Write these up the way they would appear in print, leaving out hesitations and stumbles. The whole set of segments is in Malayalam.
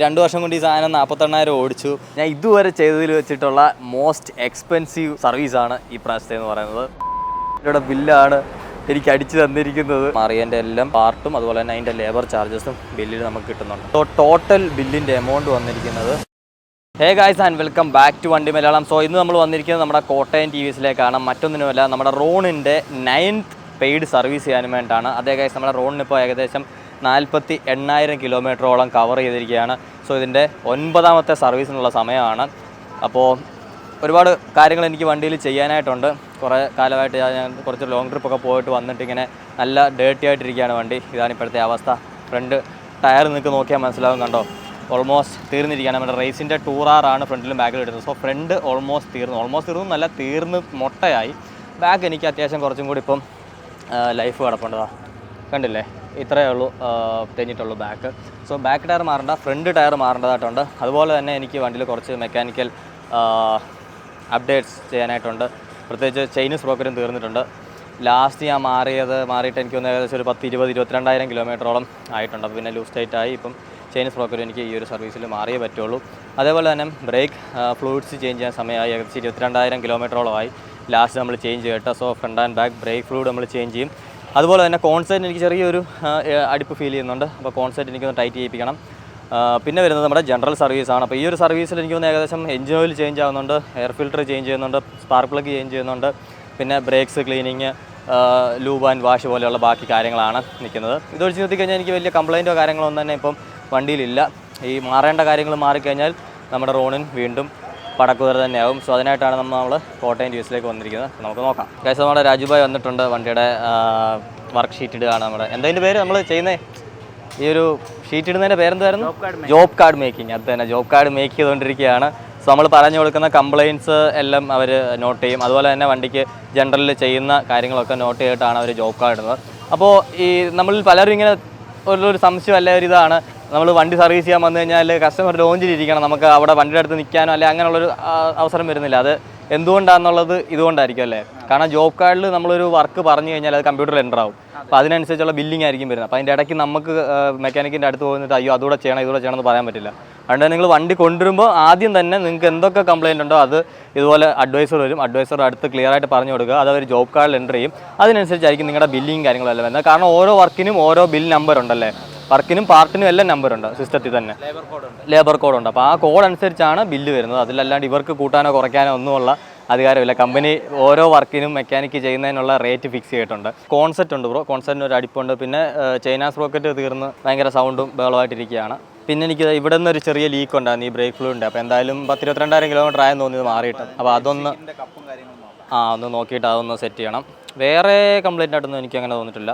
2 വർഷം കൊണ്ട് ഈ സാധനം 48,000 ഓടിച്ചു. ഞാൻ ഇതുവരെ ചെയ്തതിൽ വെച്ചിട്ടുള്ള മോസ്റ്റ് എക്സ്പെൻസീവ് സർവീസാണ് ഈ പ്രാവശ്യത്തെ എന്ന് പറയുന്നത്. ഇവിടെ ബില്ലാണ് എനിക്ക് അടിച്ചു തന്നിരിക്കുന്നത്. മാറിയതിൻ്റെ എല്ലാം പാർട്ടും അതുപോലെ തന്നെ അതിൻ്റെ ലേബർ ചാർജസും ബില്ലിൽ നമുക്ക് കിട്ടുന്നുണ്ട്. സോ ടോട്ടൽ ബില്ലിൻ്റെ എമൗണ്ട് വന്നിരിക്കുന്നത് hey guys and welcome back to വണ്ടി മലയാളം. സോ ഇന്ന് നമ്മൾ വന്നിരിക്കുന്നത് നമ്മുടെ കോട്ടയം TVSലേക്കാണ്. മറ്റൊന്നിനുമല്ല, നമ്മുടെ റോണിൻ്റെ 9th പെയ്ഡ് സർവീസ് ചെയ്യാനും വേണ്ടിയിട്ടാണ്. അതേ ഗായ്സ്, നമ്മുടെ റോണിനിപ്പോൾ ഏകദേശം 48,000 കിലോമീറ്ററോളം കവർ ചെയ്തിരിക്കുകയാണ്. സോ ഇതിൻ്റെ 9ാമത്തെ സർവീസിനുള്ള സമയമാണ്. അപ്പോൾ ഒരുപാട് കാര്യങ്ങൾ എനിക്ക് വണ്ടിയിൽ ചെയ്യാനായിട്ടുണ്ട്. കുറേ കാലമായിട്ട് ഞാൻ കുറച്ച് ലോങ് ട്രിപ്പൊക്കെ പോയിട്ട് വന്നിട്ട് ഇങ്ങനെ നല്ല ഡേർട്ടി ആയിട്ടിരിക്കുകയാണ് വണ്ടി. ഇതാണ് ഇപ്പോഴത്തെ അവസ്ഥ. ഫ്രണ്ട് ടയർ നിങ്ങൾക്ക് നോക്കിയാൽ മനസ്സിലാവും, കണ്ടോ, ഓൾമോസ്റ്റ് തീർന്നിരിക്കുകയാണ്. നമ്മുടെ റേസിൻ്റെ ടൂറാറാണ് ഫ്രണ്ടിലും ബാക്കിലും എടുത്തത്. സോ ഫ്രണ്ട് ഓൾമോസ്റ്റ് തീർന്നു നല്ല തീർന്ന് മൊട്ടയായി. ബാക്ക് എനിക്ക് അത്യാവശ്യം കുറച്ചും കൂടി ഇപ്പം ലൈഫ് കിടപ്പുണ്ടതാണ്, കണ്ടില്ലേ, ഇത്രയേ ഉള്ളൂ തെഞ്ഞിട്ടുള്ളൂ ബാക്ക്. സോ ബാക്ക് ടയർ മാറേണ്ട, ഫ്രണ്ട് ടയർ മാറേണ്ടതായിട്ടുണ്ട്. അതുപോലെ തന്നെ എനിക്ക് വണ്ടിയിൽ കുറച്ച് മെക്കാനിക്കൽ അപ്ഡേറ്റ്സ് ചെയ്യാനായിട്ടുണ്ട്. പ്രത്യേകിച്ച് ചെയിൻ സ്പ്രോക്കറ്റും തീർന്നിട്ടുണ്ട്. ലാസ്റ്റ് ഞാൻ മാറിയിട്ട് എനിക്ക് ഏകദേശം ഒരു 22,000 കിലോമീറ്ററോളം ആയിട്ടുണ്ട്. അപ്പോൾ പിന്നെ ലൂസ് ടൈറ്റ് ആയി. ഇപ്പം ചെയിൻ സ്പ്രോക്കറ്റ് എനിക്ക് ഈ ഒരു സർവീസിൽ മാറിയേ പറ്റുള്ളൂ. അതേപോലെ തന്നെ ബ്രേക്ക് ഫ്ലൂയിഡ്സ് ചേഞ്ച് ചെയ്യാൻ സമയമായി. ഏകദേശം 22,000 കിലോമീറ്ററോളമായി ലാസ്റ്റ് നമ്മൾ ചേഞ്ച് ചെയ്യട്ടെ. So front and back brake fluid നമ്മൾ ചേഞ്ച് ചെയ്യും. അതുപോലെ തന്നെ കോൺസെറ്റ് എനിക്ക് ചെറിയൊരു അടിപ്പ് ഫീൽ ചെയ്യുന്നുണ്ട്. അപ്പോൾ കോൺസെറ്റ് എനിക്കൊന്ന് ടൈറ്റ് ചെയ്യിപ്പിക്കണം. പിന്നെ വരുന്നത് നമ്മുടെ ജനറൽ സർവീസാണ്. അപ്പോൾ ഈ ഒരു സർവീസിൽ എനിക്ക് ഏകദേശം എഞ്ചിൻ ഓയിൽ ചേഞ്ച് ആവുന്നുണ്ട്, എയർ ഫിൽറ്റർ ചേഞ്ച് ചെയ്യുന്നുണ്ട്, സ്പാർക്ക് പ്ലഗ് ചേഞ്ച് ചെയ്യുന്നുണ്ട്, പിന്നെ brakes cleaning, lube and wash പോലെയുള്ള ബാക്കി കാര്യങ്ങളാണ് നിൽക്കുന്നത്. ഇതൊഴിച്ച് നിർത്തിക്കഴിഞ്ഞാൽ എനിക്ക് വലിയ കംപ്ലയിൻറ്റോ കാര്യങ്ങളൊന്നും തന്നെ ഇപ്പം വണ്ടിയിലില്ല. ഈ മാറേണ്ട കാര്യങ്ങൾ മാറിക്കഴിഞ്ഞാൽ നമ്മുടെ റോണിൻ വീണ്ടും പടക്കുതിര തന്നെയാവും. സോ അതിനായിട്ടാണ് നമ്മൾ കോട്ടയം TVSലേക്ക് വന്നിരിക്കുന്നത്. നമുക്ക് നോക്കാം. ഗൈസ്, നമ്മുടെ രാജുഭായ് വന്നിട്ടുണ്ട്. വണ്ടിയുടെ വർക്ക് ഷീറ്റ് ഇടുകയാണ്. നമ്മുടെ എന്താ പേര് നമ്മൾ ചെയ്യുന്നത്, ഈ ഒരു ഷീറ്റ് ഇടുന്നതിൻ്റെ പേരെന്തായിരുന്നു? Job card making. അത് തന്നെ, ജോബ് കാർഡ് മേക്ക് ചെയ്തുകൊണ്ടിരിക്കുകയാണ്. സോ നമ്മൾ പറഞ്ഞു കൊടുക്കുന്ന കംപ്ലയിൻറ്റ്സ് എല്ലാം അവർ നോട്ട് ചെയ്യും. അതുപോലെ തന്നെ വണ്ടിക്ക് ജനറലിൽ ചെയ്യുന്ന കാര്യങ്ങളൊക്കെ നോട്ട് ചെയ്തിട്ടാണ് അവർ ജോബ് കാർഡ് ഇടുന്നത്. അപ്പോൾ ഈ നമ്മളിൽ പലരും ഇങ്ങനെ ഒരു സംശയം അല്ല ഒരു ഇതാണ്, നമ്മൾ വണ്ടി സർവീസ് ചെയ്യാൻ വന്നു കഴിഞ്ഞാൽ കസ്റ്റമർ ലോഞ്ചിലിരിക്കണം, നമുക്ക് അവിടെ വണ്ടിയുടെ അടുത്ത് നിൽക്കാനോ അല്ലെ അങ്ങനെയുള്ളൊരു അവസരം വരുന്നില്ല. അത് എന്തുകൊണ്ടാണെന്നുള്ളത് ഇതുകൊണ്ടായിരിക്കും അല്ലേ. കാരണം ജോബ് കാർഡിൽ നമ്മളൊരു വർക്ക് പറഞ്ഞു കഴിഞ്ഞാൽ അത് കമ്പ്യൂട്ടറിൽ എൻ്റർ ആവും. അപ്പോൾ അതിനനുസരിച്ചുള്ള ബില്ലിംഗ് ആയിരിക്കും വരുന്നത്. അപ്പോൾ അതിൻ്റെ ഇടയ്ക്ക് നമുക്ക് മെക്കാനിക്കിൻ്റെ അടുത്ത് പോയിട്ട് അയ്യോ അതുകൂടെ ചെയ്യണം ഇതുകൂടെ ചെയ്യണം എന്ന് പറയാൻ പറ്റില്ല. അതുകൊണ്ട് നിങ്ങൾ വണ്ടി കൊണ്ടുവരുമ്പോൾ ആദ്യം തന്നെ നിങ്ങൾക്ക് എന്തൊക്കെ കംപ്ലയിൻ്റ് ഉണ്ടോ അത് ഇതുപോലെ അഡ്വൈസർ വരും. അഡ്വൈസറുടെ അടുത്ത് ക്ലിയർ ആയിട്ട് പറഞ്ഞു കൊടുക്കുക. അത് അവർ ജോബ് കാർഡിൽ എൻ്റർ ചെയ്യും. അതിനനുസരിച്ചായിരിക്കും നിങ്ങളുടെ ബില്ലിങ് കാര്യങ്ങളെല്ലാം വരുന്നത്. കാരണം ഓരോ വർക്കിനും ഓരോ ബിൽ നമ്പർ ഉണ്ടല്ലേ, വർക്കിനും പാർട്ടിനും എല്ലാം നമ്പറുണ്ട് സിസ്റ്റത്തിൽ തന്നെ, ലേബർ കോഡുണ്ട്. അപ്പോൾ ആ കോഡ് അനുസരിച്ചാണ് ബില്ല് വരുന്നത്. അതിലല്ലാണ്ട് ഇവർക്ക് കൂട്ടാനോ കുറയ്ക്കാനോ ഒന്നുമുള്ള അധികാരമില്ല. കമ്പനി ഓരോ വർക്കിനും മെക്കാനിക്ക് ചെയ്യുന്നതിനുള്ള റേറ്റ് ഫിക്സ് ചെയ്തിട്ടുണ്ട്. കോൺസെപ്റ്റ് ഉണ്ട് ബ്രോ, കോൺസെപ്റ്റിന് ഒരു അടിപ്പുണ്ട്. പിന്നെ ചൈന സ്പ്രോക്കറ്റ് തീർന്ന് ഭയങ്കര സൗണ്ടും ബഹളമായിട്ടിരിക്കുകയാണ്. പിന്നെ എനിക്ക് ഇവിടെ നിന്ന് ഒരു ചെറിയ ലീക്ക് ഉണ്ടായിരുന്നു ഈ ബ്രേക്ക് ഫ്ലൂയിഡിൻ്റെ. അപ്പോൾ എന്തായാലും 22,000 കിലോമീറ്റർ ആയെന്ന് തോന്നിയത് മാറിയിട്ട്. അപ്പോൾ അതൊന്ന് ഒന്ന് നോക്കിയിട്ട് അതൊന്ന് സെറ്റ് ചെയ്യണം. വേറെ കംപ്ലയിൻ്റ് ആയിട്ടൊന്നും എനിക്ക് അങ്ങനെ തോന്നിയിട്ടില്ല.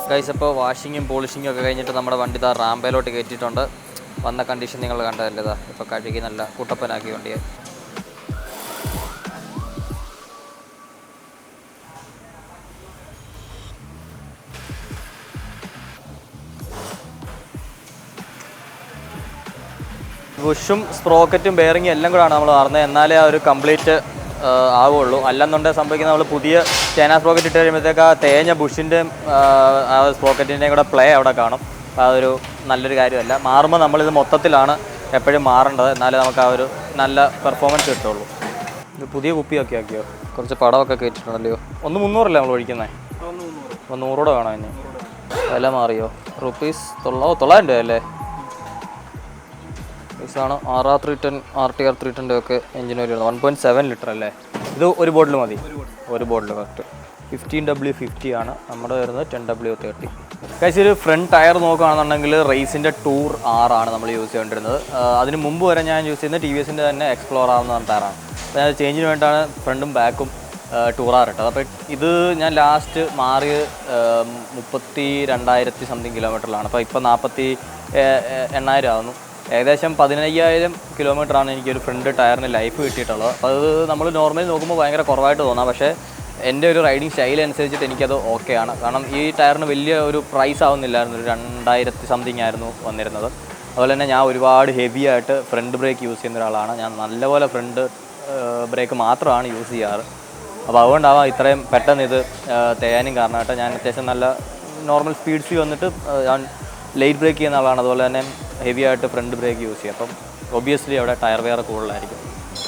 ഗൈസ്, അപ്പോൾ വാഷിങ്ങും പോളിഷിങ്ങും ഒക്കെ കഴിഞ്ഞിട്ട് നമ്മുടെ വണ്ടി ഇതാ റാമ്പയിലോട്ട് കയറ്റിയിട്ടുണ്ട്. വന്ന കണ്ടീഷൻ നിങ്ങൾ കണ്ടതല്ലേ, ഇതാ ഇപ്പോൾ കഴുകി നല്ല കുട്ടപ്പനാക്കി വണ്ടിയെ. ബുഷും സ്പ്രോക്കറ്റും ബെയറിങ്ങും എല്ലാം കൂടെയാണ് നമ്മൾ മാറുന്നത്. എന്നാലേ ആ ഒരു കംപ്ലീറ്റ് ആവുള്ളൂ. അല്ലെന്നുണ്ടെങ്കിൽ സംഭവിക്കുന്ന നമ്മൾ പുതിയ ചൈന സ്പ്രോക്കറ്റ് ഇട്ട് കഴിയുമ്പോഴത്തേക്ക് ആ തേഞ്ഞ ബുഷിൻ്റെയും ആ സ്പ്രോക്കറ്റിൻ്റെയും കൂടെ പ്ലേ അവിടെ കാണും. അപ്പോൾ അതൊരു നല്ലൊരു കാര്യമല്ല. മാറുമ്പോൾ നമ്മളിത് മൊത്തത്തിലാണ് എപ്പോഴും മാറേണ്ടത്. എന്നാലേ നമുക്ക് ആ ഒരു നല്ല പെർഫോമൻസ് കിട്ടുള്ളൂ. ഇത് പുതിയ കുപ്പിയൊക്കെ ആക്കിയോ, കുറച്ച് പടമൊക്കെ കയറ്റിട്ടുണ്ടല്ലോ. 300 നമ്മൾ ഒഴിക്കുന്നത്, 100 കൂടെ വേണം ഇനി. വില മാറിയോ? ₹900 അല്ലേ? ഇതാണ് RR310 RTR 310 ഒക്കെ എഞ്ചിൻ ഓയിൽ വരുന്നത്. 1.7 ലിറ്റർ അല്ലേ? ഇത് ഒരു ബോട്ടിൽ മതി, ഒരു ബോട്ടിൽ കറക്റ്റ്. 15W50 ആണ് നമ്മുടെ വരുന്നത്, 10W30. കഴിച്ച് ഒരു ഫ്രണ്ട് ടയർ നോക്കുകയാണെന്നുണ്ടെങ്കിൽ റേസിൻ്റെ ടൂർ R ആണ് നമ്മൾ യൂസ് ചെയ്തുകൊണ്ടിരുന്നത്. അതിന് മുമ്പ് വരെ ഞാൻ യൂസ് ചെയ്യുന്നത് TVSൻ്റെ തന്നെ എക്സ്പ്ലോറർ എന്ന് പറഞ്ഞ ടയറാണ്. അപ്പോൾ ഞാൻ ചേഞ്ചിന് വേണ്ടിയിട്ടാണ് ഫ്രണ്ടും ബാക്കും ടൂർ R ഇട്ടത്. അപ്പോൾ ഇത് ഞാൻ ലാസ്റ്റ് മാറിയത് 32,000 സംതിങ് കിലോമീറ്ററിലാണ്. അപ്പോൾ ഇപ്പോൾ 48,000 ആവുന്നു. ഏകദേശം 15,000 കിലോമീറ്ററാണ് എനിക്കൊരു ഫ്രണ്ട് ടയറിന് ലൈഫ് കിട്ടിയിട്ടുള്ളത്. അപ്പോൾ അത് നമ്മൾ നോർമലി നോക്കുമ്പോൾ ഭയങ്കര കുറവായിട്ട് തോന്നാം. പക്ഷേ എൻ്റെ ഒരു റൈഡിങ് സ്റ്റൈൽ അനുസരിച്ചിട്ട് എനിക്കത് ഓക്കെയാണ്. കാരണം ഈ ടയറിന് വലിയ ഒരു പ്രൈസ് ആവുന്നില്ലായിരുന്നു, ഒരു 2000 സംതിങ് ആയിരുന്നു വന്നിരുന്നത്. അതുപോലെ തന്നെ ഞാൻ ഒരുപാട് ഹെവി ആയിട്ട് ഫ്രണ്ട് ബ്രേക്ക് യൂസ് ചെയ്യുന്ന ഒരാളാണ്. ഞാൻ നല്ലപോലെ ഫ്രണ്ട് ബ്രേക്ക് മാത്രമാണ് യൂസ് ചെയ്യാറ്. അപ്പോൾ അതുകൊണ്ടാവാം ഇത്രയും പെട്ടെന്ന് ഇത് തേയാനും കാരണമായിട്ട്. ഞാൻ അത്യാവശ്യം നല്ല നോർമൽ സ്പീഡ്സിൽ വന്നിട്ട് ഞാൻ ലൈറ്റ് ബ്രേക്ക് ചെയ്യുന്ന ആളാണ്. അതുപോലെ തന്നെ ഹെവി ആയിട്ട് ഫ്രണ്ട് ബ്രേക്ക് യൂസ് ചെയ്യും. അപ്പം ഒബ്വിയസ്ലി അവിടെ ടയർ വെയർ കൂടുതലായിരിക്കും.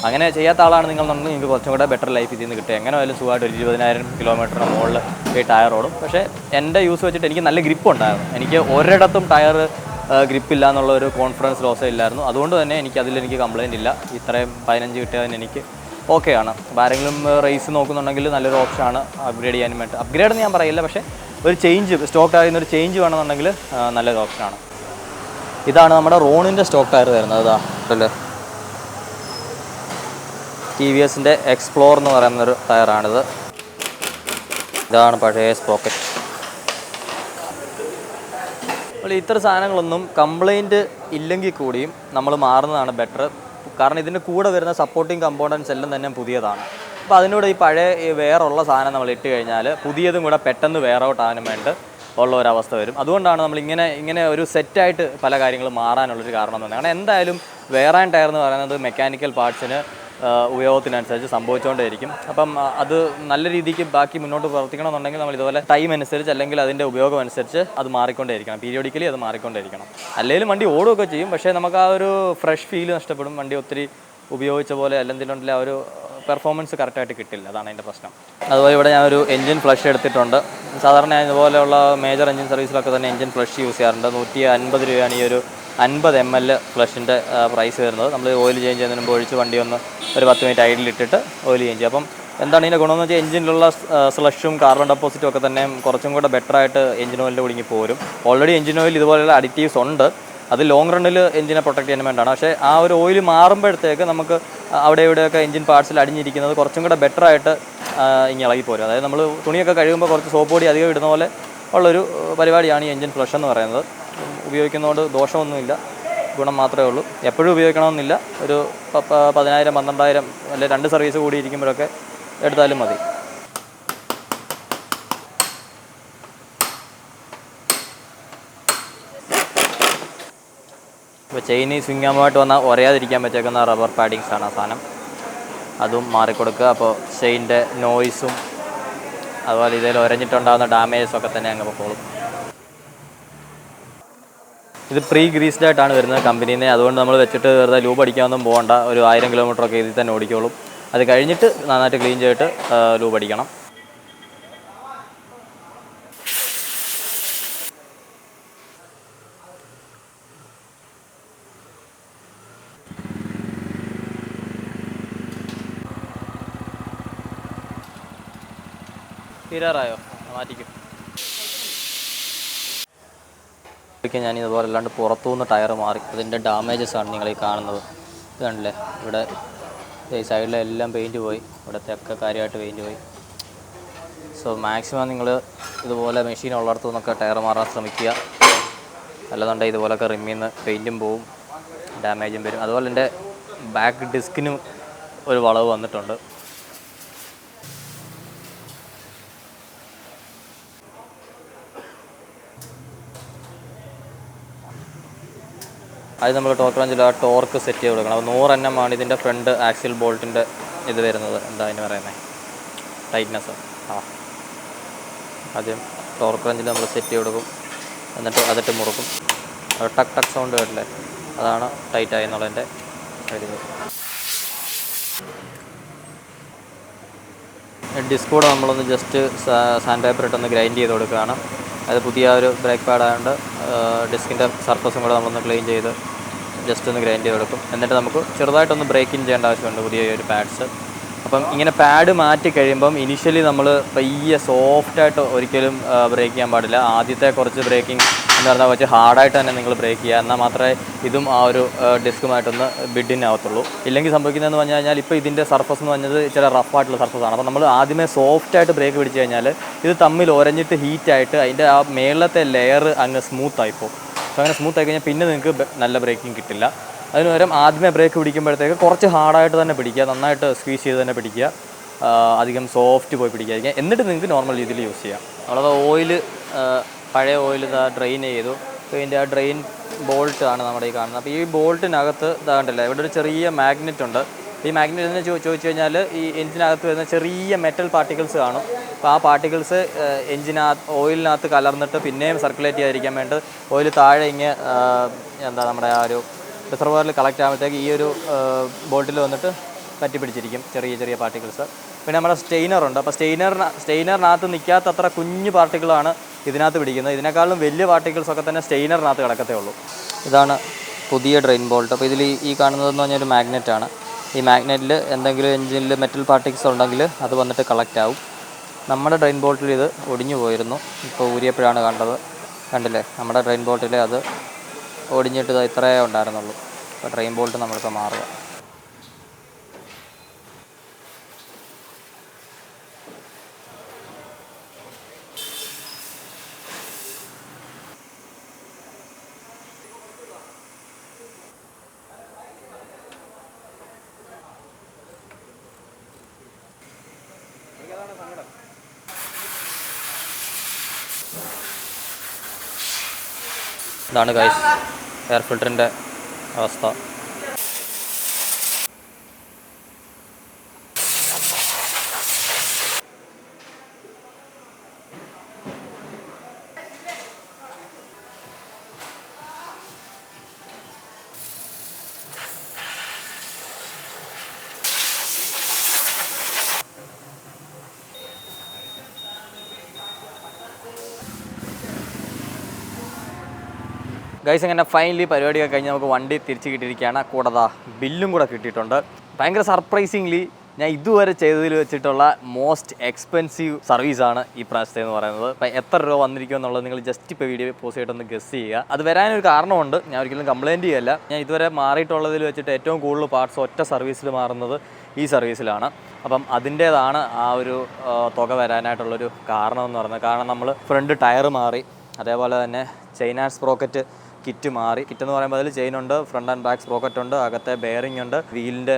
അങ്ങനെ ചെയ്യാത്ത ആളാണ് നിങ്ങളെന്നുണ്ടെങ്കിൽ നിങ്ങൾക്ക് കുറച്ചും കൂടെ ബെറ്റർ ലൈഫ് ഇതിൽ നിന്ന് കിട്ടുക. എങ്ങനെ ആയാലും സുഖമായിട്ട് ഒരു 20,000 കിലോമീറ്ററിന് മുകളിൽ ഈ ടയർ ഓടും. പക്ഷേ എൻ്റെ യൂസ് വെച്ചിട്ട് എനിക്ക് നല്ല ഗ്രിപ്പ് ഉണ്ടായിരുന്നു. എനിക്ക് ഒരിടത്തും ടയർ ഗ്രിപ്പില്ല എന്നുള്ളൊരു കോൺഫിഡൻസ് ലോസേ ഇല്ലായിരുന്നു. അതുകൊണ്ട് തന്നെ എനിക്ക് കംപ്ലയിൻ്റ് ഇല്ല. ഇത്രയും 15 കിട്ടിയതിന് എനിക്ക് ഓക്കെയാണ്. അപ്പോൾ ആരെങ്കിലും റേസ് നോക്കുന്നുണ്ടെങ്കിൽ നല്ലൊരു ഓപ്ഷനാണ് അപ്ഗ്രേഡ് ചെയ്യാനും വേണ്ടി. അപ്ഗ്രേഡ് എന്ന് ഞാൻ പറയില്ല, പക്ഷേ ഒരു ചേഞ്ച്, സ്റ്റോക്ക് ടയറിൽ ഒരു ചേഞ്ച് വേണമെന്നുണ്ടെങ്കിൽ നല്ലൊരു ഓപ്ഷനാണ്. ഇതാണ് നമ്മുടെ റോണിൻ്റെ സ്റ്റോക്ക് ടയർ വരുന്നത്. ഇതാ അല്ലേ, TVSൻ്റെ എക്സ്പ്ലോർ എന്ന് പറയുന്നൊരു ടയറാണിത്. ഇതാണ് പഴയ സ്പോക്കറ്റ്. അപ്പോൾ ഇത്ര സാധനങ്ങളൊന്നും കംപ്ലൈൻറ്റ് ഇല്ലെങ്കിൽ കൂടിയും നമ്മൾ മാറുന്നതാണ് ബെറ്റർ. കാരണം ഇതിൻ്റെ കൂടെ വരുന്ന സപ്പോർട്ടിങ് കമ്പോണൻസ് എല്ലാം തന്നെ പുതിയതാണ്. അപ്പോൾ അതിനോട് ഈ പഴയ വേറുള്ള സാധനം നമ്മൾ ഇട്ട് കഴിഞ്ഞാൽ പുതിയതും കൂടെ പെട്ടെന്ന് വെയർ ഔട്ട് ആകാനും വേണ്ടി ഉള്ള ഒരവസ്ഥ വരും. അതുകൊണ്ടാണ് നമ്മൾ ഇങ്ങനെ ഒരു സെറ്റായിട്ട് പല കാര്യങ്ങളും മാറാനുള്ളൊരു കാരണം എന്ന് പറഞ്ഞാൽ. കാരണം എന്തായാലും വെയർ ആൻഡ് ടയർ എന്ന് പറയുന്നത് മെക്കാനിക്കൽ പാർട്സിന് ഉപയോഗത്തിനനുസരിച്ച് സംഭവിച്ചുകൊണ്ടേയിരിക്കും. അപ്പം അത് നല്ല രീതിക്ക് ബാക്കി മുന്നോട്ട് പ്രവർത്തിക്കണമെന്നുണ്ടെങ്കിൽ നമ്മൾ ഇതുപോലെ ടൈം അനുസരിച്ച് അല്ലെങ്കിൽ അതിൻ്റെ ഉപയോഗം അനുസരിച്ച് അത് മാറിക്കൊണ്ടേയിരിക്കണം. പീരിയോഡിക്കലി അത് മാറിക്കൊണ്ടേയിരിക്കണം. അല്ലെങ്കിൽ വണ്ടി ഓടുകയൊക്കെ ചെയ്യും, പക്ഷേ നമുക്ക് ആ ഒരു ഫ്രഷ് ഫീൽ നഷ്ടപ്പെടും. വണ്ടി ഒത്തിരി ഉപയോഗിച്ച പോലെ അല്ലെങ്കിൽ ആ ഒരു പെർഫോമൻസ് കറക്റ്റായിട്ട് കിട്ടില്ല. അതാണ് അതിൻ്റെ പ്രശ്നം. അതുപോലെ ഇവിടെ ഞാൻ ഒരു എൻജിൻ ഫ്ലഷ് എടുത്തിട്ടുണ്ട്. സാധാരണ ഞാൻ ഇതുപോലെയുള്ള മേജർ എൻജിൻ സർവീസിലൊക്കെ തന്നെ എൻജിൻ ഫ്ലഷ് യൂസ് ചെയ്യാറുണ്ട്. 150 രൂപയാണ് ഈ ഒരു 50 ml ഫ്ലഷിൻ്റെ പ്രൈസ് വരുന്നത്. നമ്മൾ ഓയിൽ ചേഞ്ച് ചെയ്യുന്നതിന് മുമ്പ് ഒഴിച്ച് വണ്ടി ഒന്ന് ഒരു 10 മിനിറ്റ് ഐഡിലിട്ടിട്ട് ഓയിൽ ചേഞ്ച് ചെയ്യും. അപ്പം എന്താണ് ഇതിൻ്റെ ഗുണമെന്ന് വെച്ചാൽ എഞ്ചിനിലുള്ള സ്ലഷും കാർബൺ ഡെപ്പോസിറ്റും ഒക്കെ തന്നെ കുറച്ചും കൂടെ ബെറ്ററായിട്ട് എഞ്ചിൻ ഓയിലിൻ്റെ ഒടുങ്ങി പോരും. ഓൾറെഡി എഞ്ചിൻ ഓയിൽ ഇതുപോലെയുള്ള അഡിറ്റീവ്സ് ഉണ്ട്. അത് ലോങ് റണ്ണിൽ എഞ്ചിനെ പ്രൊട്ടക്ട് ചെയ്യാൻ വേണ്ടിയാണ്. പക്ഷേ ആ ഒരു ഓയിൽ മാറുമ്പോഴത്തേക്ക് നമുക്ക് അവിടെ ഇവിടെയൊക്കെ എഞ്ചിൻ പാർട്സിൽ അടിഞ്ഞിരിക്കുന്നത് കുറച്ചും കൂടെ ബെറ്ററായിട്ട് ഇളകി പോരും. അതായത് നമ്മൾ തുണിയൊക്കെ കഴുകുമ്പോൾ കുറച്ച് സോപ്പ് പൊടി അധികം ഇടുന്ന പോലെ ഉള്ളൊരു പരിപാടിയാണ് ഈ എഞ്ചിൻ ഫ്ലഷ് എന്ന് പറയുന്നത്. ഉപയോഗിക്കുന്നതുകൊണ്ട് ദോഷമൊന്നുമില്ല, ഗുണം മാത്രമേ ഉള്ളൂ. എപ്പോഴും ഉപയോഗിക്കണമെന്നില്ല. ഒരു 10,000 12,000 അല്ലെങ്കിൽ 2 സർവീസ് കൂടി ഇരിക്കുമ്പോഴൊക്കെ എടുത്താലും മതി. ഇപ്പോൾ ചെയിൻ സ്വിങ്ങാമായിട്ട് വന്നാൽ ഉരയാതിരിക്കാൻ പറ്റേക്കുന്ന റബ്ബർ പാഡിങ്സ് ആണ് ആ സാധനം. അതും മാറിക്കൊടുക്കുക. അപ്പോൾ ചെയിൻ്റെ നോയ്സും അതുപോലെ ഇതിൽ ഉരഞ്ഞിട്ടുണ്ടാകുന്ന ഡാമേജസൊക്കെ തന്നെ അങ്ങ് പോളും. ഇത് പ്രീ ഗ്രീസ്ഡ് ആയിട്ടാണ് വരുന്നത് കമ്പനിയിൽ നിന്ന്. അതുകൊണ്ട് നമ്മൾ വെച്ചിട്ട് വെറുതെ ലൂബ് അടിക്കാനൊന്നും പോകണ്ട. ഒരു 1000 കിലോമീറ്ററൊക്കെ ഇതിൽ തന്നെ ഓടിക്കോളും. അത് കഴിഞ്ഞിട്ട് നന്നായിട്ട് ക്ലീൻ ചെയ്തിട്ട് ലൂബ് അടിക്കണം. തീരാറായോ? മാറ്റിക്കും. ഞാൻ ഇതുപോലെ അല്ലാണ്ട് പുറത്തുനിന്ന് ടയർ മാറി. അതിൻ്റെ ഡാമേജസാണ് നിങ്ങൾ ഈ കാണുന്നത്. ഇത് കണ്ടില്ലേ, ഇവിടെ ഈ സൈഡിലെല്ലാം പെയിൻറ്റ് പോയി, ഇവിടുത്തെ ഒക്കെ കാര്യമായിട്ട് പെയിൻറ്റ് പോയി. സോ മാക്സിമം നിങ്ങൾ ഇതുപോലെ മെഷീൻ ഉള്ളിടത്തു നിന്നൊക്കെ ടയർ മാറാൻ ശ്രമിക്കുക. അല്ലെന്നുണ്ടെങ്കിൽ ഇതുപോലൊക്കെ റിമ്മിൽ നിന്ന് പെയിൻറ്റും പോവും, ഡാമേജും വരും. അതുപോലെ എൻ്റെ ബാക്ക് ഡിസ്കിനും ഒരു വളവ് വന്നിട്ടുണ്ട്. അത് നമ്മൾ ടോർക്ക് റേഞ്ചിൽ ആ ടോർക്ക് സെറ്റ് ചെയ്ത് കൊടുക്കണം. അപ്പോൾ 100 Nm ആണ് ഇതിൻ്റെ ഫ്രണ്ട് ആക്സിൽ ബോൾട്ടിൻ്റെ ഇത് വരുന്നത്. എന്താ അതിന് പറയുന്നത്, ടൈറ്റ്നെസ്. ആദ്യം ടോർക്ക് റേഞ്ചിൽ നമ്മൾ സെറ്റ് ചെയ്ത് കൊടുക്കും. എന്നിട്ട് മുറുക്കും. അത് ടക്ക് ടക്ക് സൗണ്ട് കേട്ടില്ലേ, അതാണ് ടൈറ്റായി എന്നുള്ളതിൻ്റെ ഇത്. ഡിസ്ക് കൂടെ നമ്മളൊന്ന് ജസ്റ്റ് സാൻഡ് പേപ്പർ ഇട്ടൊന്ന് ഗ്രൈൻഡ് ചെയ്ത് കൊടുക്കുകയാണ്. അത് പുതിയ ഒരു ബ്രേക്ക് പാഡ് ആയതുകൊണ്ട് ഡിസ്കിൻ്റെ സർഫസും കൂടെ നമ്മളൊന്ന് ക്ലീൻ ചെയ്ത് ജസ്റ്റ് ഒന്ന് ഗ്രൈൻഡ് ചെയ്ത് കൊടുക്കും. എന്നിട്ട് നമുക്ക് ചെറുതായിട്ടൊന്ന് ബ്രേക്കിങ് ചെയ്യേണ്ട ആവശ്യമുണ്ട് പുതിയ ഒരു പാഡ്സ്. അപ്പം ഇങ്ങനെ പാഡ് മാറ്റി കഴിയുമ്പം ഇനീഷ്യലി നമ്മൾ പയ്യെ സോഫ്റ്റായിട്ട് ഒരിക്കലും ബ്രേക്ക് ചെയ്യാൻ പാടില്ല. ആദ്യത്തെ കുറച്ച് ബ്രേക്കിംഗ് എന്ന് പറഞ്ഞാൽ വെച്ച് ഹാർഡായിട്ട് തന്നെ നിങ്ങൾ ബ്രേക്ക് ചെയ്യുക. എന്നാൽ മാത്രമേ ഇതും ആ ഒരു ഡിസ്കുമായിട്ടൊന്ന് ബിഡിനാവത്തുള്ളൂ. ഇല്ലെങ്കിൽ സംഭവിക്കുന്നതെന്ന് പറഞ്ഞു കഴിഞ്ഞാൽ ഇപ്പോൾ ഇതിൻ്റെ സർഫസ് എന്ന് പറഞ്ഞത് ഇച്ചിരി റഫായിട്ടുള്ള സർഫസാണ്. അപ്പോൾ നമ്മൾ ആദ്യമേ സോഫ്റ്റായിട്ട് ബ്രേക്ക് പിടിച്ച് കഴിഞ്ഞാൽ ഇത് തമ്മിൽ ഉരഞ്ഞിട്ട് ഹീറ്റായിട്ട് അതിൻ്റെ ആ മേളത്തെ ലെയർ അങ്ങ് സ്മൂത്തായിപ്പോൾ. അപ്പോൾ അങ്ങനെ സ്മൂത്ത് ആയി കഴിഞ്ഞാൽ പിന്നെ നിങ്ങൾക്ക് നല്ല ബ്രേക്കിംഗ് കിട്ടില്ല. അതിന് പകരം ആദ്യമേ ബ്രേക്ക് പിടിക്കുമ്പോഴത്തേക്ക് കുറച്ച് ഹാർഡായിട്ട് തന്നെ പിടിക്കുക, നന്നായിട്ട് സ്ക്വീസ് ചെയ്ത് തന്നെ പിടിക്കുക. അധികം സോഫ്റ്റ് പോയി പിടിക്കാതിരിക്കുക. എന്നിട്ട് നിങ്ങൾക്ക് നോർമൽ രീതിയിൽ യൂസ് ചെയ്യാം. നമ്മളത് ഓയിൽ പഴയ ഓയിൽ ഡ്രെയിൻ ചെയ്തു. അപ്പോൾ ഇതിൻ്റെ ആ ഡ്രെയിൻ ബോൾട്ടാണ് നമ്മുടെ ഈ കാണുന്നത്. അപ്പോൾ ഈ ബോൾട്ടിനകത്ത് ഇതാകണ്ടല്ലോ ഇവിടെ ഒരു ചെറിയ മാഗ്നറ്റ് ഉണ്ട്. ഈ മാഗ്നറ്റ് എന്ന് ചോദിച്ചു കഴിഞ്ഞാൽ ഈ എഞ്ചിനകത്ത് വരുന്ന ചെറിയ മെറ്റൽ പാർട്ടിക്കിൾസ് കാണും. അപ്പോൾ ആ പാർട്ടിക്കിൾസ് ഓയിലിനകത്ത് കലർന്നിട്ട് പിന്നെയും സർക്കുലേറ്റ് ചെയ്യാതിരിക്കാൻ വേണ്ടി ഓയിൽ താഴെ ഇങ്ങനെ നമ്മുടെ ആ ഒരു റിസർവറിൽ കളക്ട് ആകുമ്പോഴത്തേക്ക് ഈ ഒരു ബോൾട്ടിൽ വന്നിട്ട് പറ്റി പിടിച്ചിരിക്കും ചെറിയ ചെറിയ പാർട്ടിക്കിൾസ്. പിന്നെ നമ്മുടെ സ്റ്റെയിനറുണ്ട്. അപ്പോൾ സ്റ്റെയിനറിനകത്ത് നിൽക്കാത്തത്ര കുഞ്ഞു പാർട്ടിക്കിളാണ് ഇതിനകത്ത് പിടിക്കുന്നത്. ഇതിനേക്കാളും വലിയ പാർട്ടിക്കിൾസൊക്കെ തന്നെ സ്റ്റെയിനറിനകത്ത് കിടക്കത്തേ ഉള്ളൂ. ഇതാണ് പുതിയ ഡ്രെയിൻ ബോൾട്ട്. അപ്പോൾ ഇതിൽ ഈ കാണുന്നതെന്ന് പറഞ്ഞാൽ ഒരു മാഗ്നറ്റാണ്. ഈ മാഗ്നറ്റിൽ എന്തെങ്കിലും എഞ്ചിനിൽ മെറ്റൽ പാർട്ടിക്കിൾസ് ഉണ്ടെങ്കിൽ അത് വന്നിട്ട് കളക്ട് ആവും. നമ്മുടെ ഡ്രെയിൻ ബോൾട്ടിൽ ഇത് ഒടിഞ്ഞു പോയിരുന്നു. ഇപ്പോൾ ഊരിയപ്പോഴാണ് കണ്ടില്ലേ നമ്മുടെ ഡ്രെയിൻ ബോൾട്ടിൽ അത് ഒടിഞ്ഞിട്ട് ഇത്രയേ ഉണ്ടായിരുന്നുള്ളൂ. അപ്പോൾ ഡ്രെയിൻ ബോൾട്ട് നമ്മളിപ്പോൾ മാറുക. ഇതാണ് ഗൈസ് എയർ ഫിൽറ്ററിൻ്റെ അവസ്ഥ. ഗൈസ് അങ്ങനെ ഫൈനലി പരിപാടിയൊക്കെ കഴിഞ്ഞ് നമുക്ക് വണ്ടി തിരിച്ച് കിട്ടിയിരിക്കുകയാണ്. കൂടാതെ ബില്ലും കൂടെ കിട്ടിയിട്ടുണ്ട്. ഭയങ്കര സർപ്രൈസിംഗ്ലി ഞാൻ ഇതുവരെ ചെയ്തതിൽ വെച്ചിട്ടുള്ള മോസ്റ്റ് എക്സ്പെൻസീവ് സർവീസാണ് ഈ പ്രാവശ്യത്തെ എന്ന് പറയുന്നത്. അപ്പം എത്ര രൂപ വന്നിരിക്കും എന്നുള്ളത് നിങ്ങൾ ജസ്റ്റ് ഇപ്പോൾ വീഡിയോ പോസ്റ്റ് ചെയ്തിട്ടൊന്ന് ഗസ് ചെയ്യുക. അത് വരാനൊരു കാരണമുണ്ട്. ഞാൻ ഒരിക്കലും കംപ്ലയിൻറ്റ് ചെയ്യല്ല. ഞാൻ ഇതുവരെ മാറിയിട്ടുള്ളതിൽ വെച്ചിട്ട് ഏറ്റവും കൂടുതൽ പാർട്സ് ഒറ്റ സർവീസിൽ മാറുന്നത് ഈ സർവീസിലാണ്. അപ്പം അതിൻ്റേതാണ് ആ ഒരു തുക വരാനായിട്ടുള്ളൊരു കാരണം എന്ന് പറയുന്നത്. കാരണം നമ്മൾ ഫ്രണ്ട് ടയർ മാറി, അതേപോലെ തന്നെ ചെയിൻ ആൻഡ് സ്പ്രോക്കറ്റ് കിറ്റ് മാറി. കിറ്റ് എന്ന് പറയുമ്പോൾ അതിൽ ചെയിനുണ്ട്, ഫ്രണ്ട് ആൻഡ് ബാക്ക് സ്പ്രോക്കറ്റ് ഉണ്ട്, അകത്തെ ബെയറിംഗ് ഉണ്ട്, വീലിൻ്റെ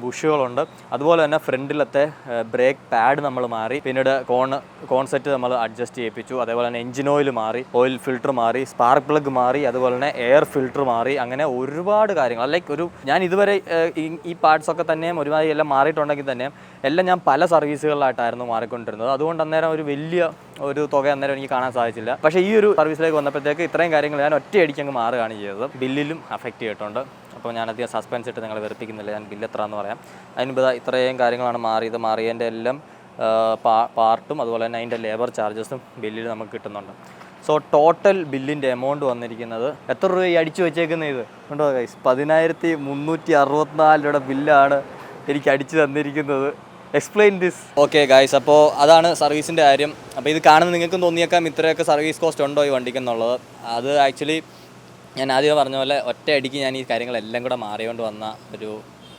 ബുഷുകളുണ്ട്, അതുപോലെ തന്നെ ഫ്രണ്ടിലത്തെ ബ്രേക്ക് പാഡ് നമ്മൾ മാറി. പിന്നീട് കോൺ സെറ്റ് നമ്മൾ അഡ്ജസ്റ്റ് ചെയ്യിപ്പിച്ചു. അതേപോലെ തന്നെ എഞ്ചിൻ ഓയിൽ മാറി, ഓയിൽ ഫിൽറ്റർ മാറി, സ്പാർക്ക് പ്ലഗ് മാറി, അതുപോലെ തന്നെ എയർ ഫിൽറ്റർ മാറി. അങ്ങനെ ഒരുപാട് കാര്യങ്ങൾ ലൈക്ക് ഞാൻ ഇതുവരെ ഈ പാർട്സൊക്കെ തന്നെയും ഒരുമാതിരി എല്ലാം മാറിയിട്ടുണ്ടെങ്കിൽ തന്നെയും എല്ലാം ഞാൻ പല സർവീസുകളിലായിട്ടായിരുന്നു മാറിക്കൊണ്ടിരുന്നത്. അതുകൊണ്ട് അന്നേരം ഒരു വലിയ ഒരു തുക അന്നേരം എനിക്ക് കാണാൻ സാധിച്ചില്ല. പക്ഷേ ഈ ഒരു സർവീസിലേക്ക് വന്നപ്പോഴത്തേക്ക് ഇത്രയും കാര്യങ്ങൾ ഞാൻ ഒറ്റയടിക്ക് അങ്ങ് മാറുകയാണ് ചെയ്തത്. ബില്ലിലും അഫക്റ്റ് ചെയ്തിട്ടുണ്ട്. അപ്പോൾ ഞാനധികം സസ്പെൻസ് ഇട്ട് നിങ്ങളെ വെറുപ്പിക്കുന്നില്ല. ഞാൻ ബില്ല് എത്ര എന്ന് പറയാം. അതിന് ഇത്രയും കാര്യങ്ങളാണ് മാറിയത്. മാറിയതിൻ്റെ എല്ലാം പാർട്ടും അതുപോലെ തന്നെ അതിൻ്റെ ലേബർ ചാർജസും ബില്ലിൽ നമുക്ക് കിട്ടുന്നുണ്ട്. സോ ടോട്ടൽ ബില്ലിൻ്റെ എമൗണ്ട് വന്നിരിക്കുന്നത് എത്ര രൂപ ഈ അടിച്ചു വെച്ചേക്കുന്നത് ഇത് ഉണ്ടോ ഗൈസ്? 10,364 രൂപയുടെ ബില്ലാണ് എനിക്ക് അടിച്ചു തന്നിരിക്കുന്നത്. Explain this. ഓക്കെ ഗൈസ്, അപ്പോൾ അതാണ് സർവീസിൻ്റെ കാര്യം. അപ്പോൾ ഇത് കാണുമ്പോൾ നിങ്ങൾക്കും തോന്നിയേക്കാം ഇത്രയൊക്കെ സർവീസ് കോസ്റ്റ് ഉണ്ടോ ഈ വണ്ടിക്ക് എന്നുള്ളത്. അത് ആക്ച്വലി ഞാൻ ആദ്യം പറഞ്ഞ പോലെ ഒറ്റയടിക്ക് ഞാൻ ഈ കാര്യങ്ങളെല്ലാം കൂടെ മാറിക്കൊണ്ട് വന്ന ഒരു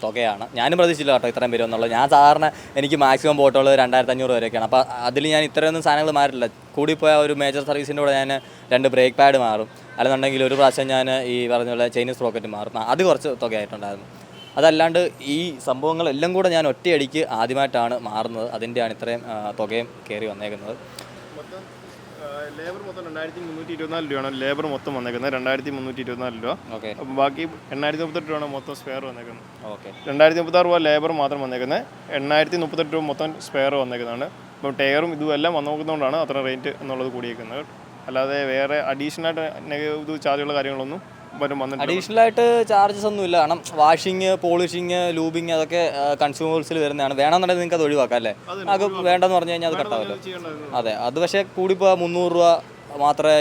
തുകയാണ്. ഞാനും പ്രതീക്ഷിച്ചില്ല കേട്ടോ ഇത്രയും വരും എന്നുള്ളത്. ഞാൻ സാധാരണ എനിക്ക് മാക്സിമം പോട്ടുള്ളത് 2,500 വരെയൊക്കെയാണ്. അപ്പോൾ അതിൽ ഞാൻ ഇത്രയൊന്നും സാധനങ്ങൾ മാറില്ല. കൂടിപ്പോയ ഒരു മേജർ സർവീസിൻ്റെ കൂടെ ഞാൻ 2 ബ്രേക്ക് പാഡ് മാറും, അല്ലെന്നുണ്ടെങ്കിൽ ഒരു പ്രാവശ്യം ഞാൻ ഈ പറഞ്ഞ പോലെ ചൈനീസ് റോക്കറ്റ് മാറും. അത് കുറച്ച് തുകയായിട്ടുണ്ടായിരുന്നു. അതല്ലാണ്ട് ഈ സംഭവങ്ങളെല്ലാം കൂടെ ഞാൻ ഒറ്റയടിക്ക് ആദ്യമായിട്ടാണ് മാറുന്നത്. അതിൻ്റെയാണ് ഇത്രയും തുകയും കയറി വന്നേക്കുന്നത്. ലേബർ മൊത്തം 2,324 രൂപയാണ് ലേബർ മൊത്തം വന്നേക്കുന്നത്. 2,324 രൂപ. ഓക്കെ. ബാക്കി 838 രൂപയാണ് മൊത്തം സ്പെയർ വന്നേക്കുന്നത്. ഓക്കെ. 2,036 രൂപ ലേബർ മാത്രം വന്നേക്കുന്നത്. 838 രൂപ മൊത്തം സ്പെയർ വന്നേക്കുന്നതാണ്. അപ്പം ടയറും ഇതും എല്ലാം വന്നു നോക്കുന്നതുകൊണ്ടാണ് അത്ര റേറ്റ് എന്നുള്ളത് കൂടിയേക്കുന്നത്. അല്ലാതെ വേറെ അഡീഷണലായിട്ട് ചാർജുള്ള കാര്യങ്ങളൊന്നും അഡീഷണൽ ആയിട്ട് ചാർജസ് ഒന്നുമില്ല. കാരണം വാഷിങ്, പോളിഷിങ്, ലൂബിങ് അതൊക്കെ കൺസ്യൂമേഴ്സിൽ വരുന്നതാണ്. വേണമെന്നുണ്ടെങ്കിൽ നിങ്ങൾക്ക് അത് ഒഴിവാക്കാം അല്ലേ? അത് വേണ്ടെന്ന് പറഞ്ഞു കഴിഞ്ഞാൽ അത് കട്ടാവല്ലോ. അതെ, അത് പക്ഷേ കൂടിപ്പോൾ 300 രൂപ മാത്രമേ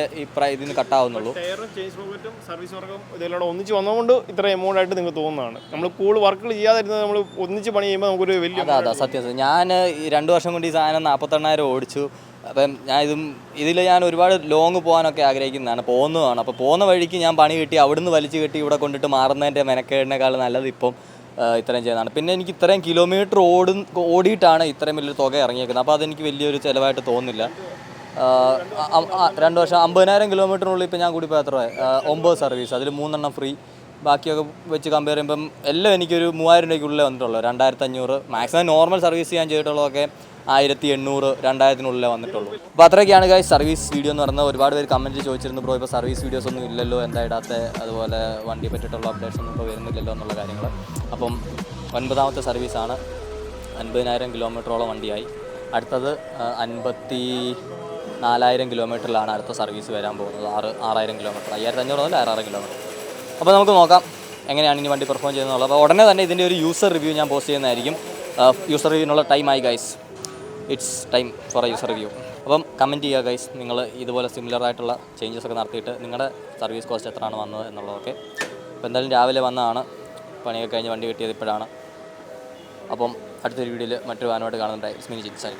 ഇതിന് കട്ടാവുന്നുള്ളൂ. ടയറും ചേഞ്ച് പോക്കറ്റും സർവീസ് വർക്കും ഇതെല്ലാം ഒന്നിച്ച് വന്നതുകൊണ്ട് ഇത്ര എമൗണ്ട് ആയിട്ട് നിങ്ങൾക്ക് തോന്നുന്നതാണ്. നമ്മൾ കൂടുതൽ വർക്കുകൾ ചെയ്യാതിരുന്നത് നമ്മൾ ഒന്നിച്ച് പണി ചെയ്യുമ്പോൾ നമുക്കൊരു വലിയ അതാ സത്യം. ഞാൻ 2 വർഷം കൊണ്ട് ഈ സാധനം 48,000 ഓടിച്ചു. അപ്പം ഇതിൽ ഞാൻ ഒരുപാട് ലോങ് പോകാനൊക്കെ ആഗ്രഹിക്കുന്നതാണ്, പോകുന്നതാണ്. അപ്പോൾ പോകുന്ന വഴിക്ക് ഞാൻ പണി കിട്ടി അവിടുന്ന് വലിച്ചു കെട്ടി ഇവിടെ കൊണ്ടിട്ട് മാറുന്നതിൻ്റെ മെനക്കേടിനേക്കാൾ നല്ലത് ഇപ്പം ഇത്രയും ചെയ്യുന്നതാണ്. പിന്നെ എനിക്ക് ഇത്രയും കിലോമീറ്റർ ഓടിയിട്ടാണ് ഇത്രയും വലിയൊരു തുക ഇറങ്ങിയേക്കുന്നത്. അപ്പോൾ അതെനിക്ക് വലിയൊരു ചിലവായിട്ട് തോന്നുന്നില്ല. 2 വർഷം 50,000 കിലോമീറ്ററിനുള്ളിൽ ഇപ്പോൾ ഞാൻ കൂടി പോയി എത്ര 9 സർവീസ്, അതിൽ 3 ഫ്രീ. ബാക്കിയൊക്കെ വെച്ച് കമ്പയർ ചെയ്യുമ്പം എല്ലാം എനിക്കൊരു 3000 രൂപയ്ക്കുള്ളിൽ വന്നിട്ടുള്ളൂ. 2500 മാക്സിമം നോർമൽ സർവീസ് ഞാൻ ചെയ്തിട്ടുള്ളതൊക്കെ 1800 2000-നുള്ളിലേ വന്നിട്ടുള്ളൂ. അപ്പോൾ അത്രയൊക്കെയാണ് ഗൈസ് സർവീസ് വീഡിയോ എന്ന് പറയുന്നത്. ഒരുപാട് പേര് കമൻറ്റ് ചോദിച്ചിരുന്നു ബ്രോ ഇപ്പോൾ സർവീസ് വീഡിയോസ് ഒന്നും ഇല്ലല്ലോ, എന്താ ഇടാത്ത, അതുപോലെ വണ്ടിയെ പറ്റിയിട്ടുള്ള അപ്ഡേറ്സ് ഒന്നും ഇപ്പോൾ വരുന്നില്ലല്ലോ എന്നുള്ള കാര്യങ്ങൾ. അപ്പം 9ാമത്തെ സർവീസാണ്. 50,000 കിലോമീറ്ററോളം വണ്ടിയായി. അടുത്തത് 54,000 കിലോമീറ്ററിലാണ് അടുത്ത സർവീസ് വരാൻ പോകുന്നത്. 6,000 കിലോമീറ്റർ, 5,500 മുതൽ 6,000 കിലോമീറ്റർ. അപ്പോൾ നമുക്ക് നോക്കാം എങ്ങനെയാണ് ഇനി വണ്ടി പെർഫോം ചെയ്യുന്നുള്ളത്. അപ്പോൾ ഉടനെ തന്നെ ഇതിൻ്റെ ഒരു യൂസർ റിവ്യൂ ഞാൻ പോസ്റ്റ് ചെയ്യുന്നതായിരിക്കും. യൂസർ റിവ്യൂവിനുള്ള ടൈമായി guys, it's time for A user review. അപ്പം കമൻറ്റ് ചെയ്യുക ഗൈസ്, നിങ്ങൾ ഇതുപോലെ സിമിലർ ആയിട്ടുള്ള ചേഞ്ചസ് ഒക്കെ നടത്തിയിട്ട് നിങ്ങളുടെ സർവീസ് കോസ്റ്റ് എത്രയാണ് വന്നത് എന്നുള്ളതൊക്കെ. അപ്പോൾ എന്തായാലും രാവിലെ വന്നതാണ്, പണിയൊക്കെ കഴിഞ്ഞ് വണ്ടി കിട്ടിയത് ഇപ്പോഴാണ്. അപ്പം അടുത്തൊരു വീഡിയോയിൽ മറ്റൊരു വാനുമായിട്ട് കാണുന്നുണ്ടായി. It's me Jins.